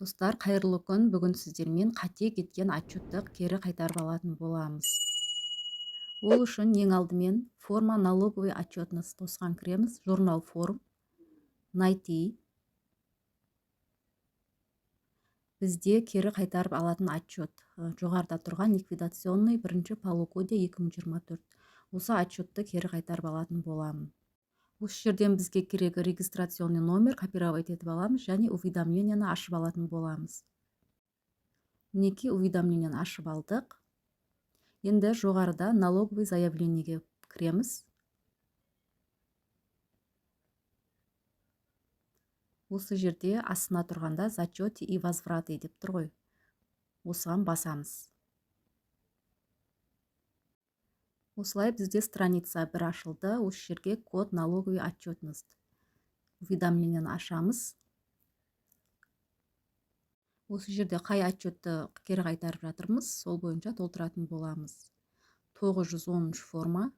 Достар, қайырлы күн. Бүгін сіздермен қате кеткен отчетты кері қайтарып алатын боламыз. Ол үшін ең алдымен форма налоговый отчетность тосқан кіреміз. Журнал форм. Найти. Бізде кері қайтарып алатын отчет. Жоғарда тұрған ликвидационный бірінші полугодие 2024. Осы отчетты кері қайтарып алатын боламын. Осы жерден бізге керегі регистрационный номер копировать етіп аламыз және уведомленияны ашып алатын боламыз. Мінекей уведомленияны ашып алдық. Енді жоғарыда налоговый заявлениеге кіреміз. Осы жерде астына тұрғанда зачеты и возвраты деп тұр ғой. Осыған басамыз. Осылай бізде страница бір ашылды. Осы жерге код налоговый отчетность. Уведомленияны ашамыз. Осы жерде қай отчетты кері қайтарып жатырмыз, сол бойынша толтыратын боламыз. 910 форма.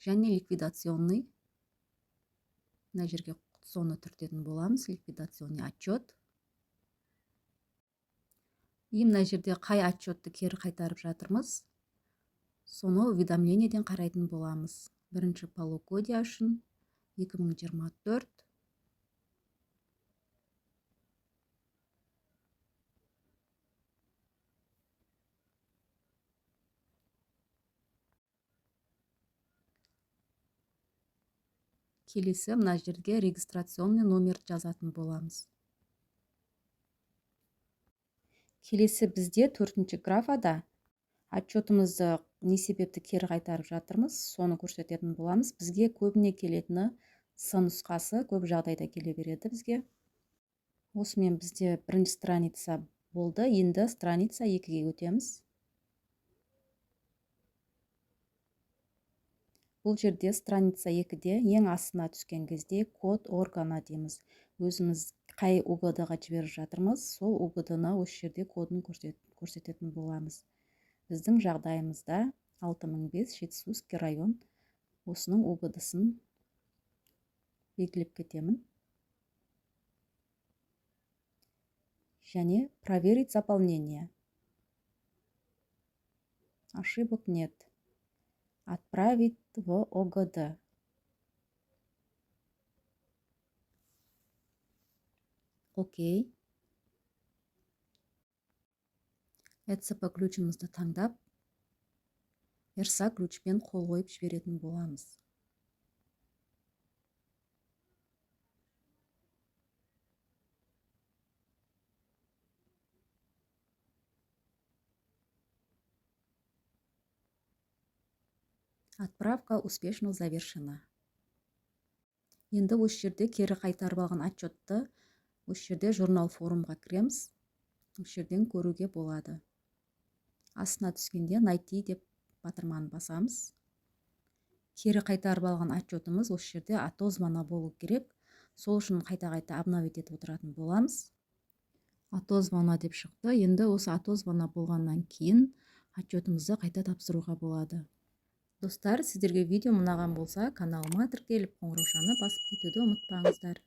Және ликвидационный. Мына жерге соны түртетін боламыз. Ликвидационный отчет. Мына жерде қай отчетты кері қайтарып жатырмыз, соны уведомлениеден қарайтын боламыз. Бірінші полугодие үшін 2024. Келесі мына жерге регистрационный номер жазатын боламыз. Келесі бізде 4-ші графада отчетымызды не себепті кері қайтарып жатырмыз, соны көрсететін боламыз. Бізге көбіне келетіні С нұсқасы көп жағдайда келе береді бізге. Осымен бізде бірінші страница болды. Енді страница 2-ге өтеміз. Бұл жерде страница 2-де ең астына түскен кезде код органа дейміз. Өзіміз қай УГД-ға жіберіп жатырмыз, сол УГД-ны осы жерде кодын көрсететін боламыз. Біздің жағдайымызда 6005 Жетісуский район. Осының УГД-сын белгілеп кетемін. Және проверить заполнение. Ошибок нет. Отправить в ОГД. Окей. ЭЦП ключімізді таңдап, РСА ключпен қол қойып жіберетін боламыз. Отправка успешно завершена. Енді осы жерде кері қайтарып алған отчетты осы жерде журнал форумға кіреміз. Осы жерден көруге болады. Астына түскенде найти деп батырманы басамыз. Кері қайтарып алған отчетымыз осы жерде отозвано болу керек. Сол үшін қайта-қайта обновить етіп отыратын боламыз. Отозвано деп шықты. Енді осы отозвано болғаннан кейін отчетымызды қайта тапсыруға болады. Достар, сіздерге видео ұнаған болса, каналыма тіркеліп қоңыраушаны басып кетуді ұмытпаңыздар.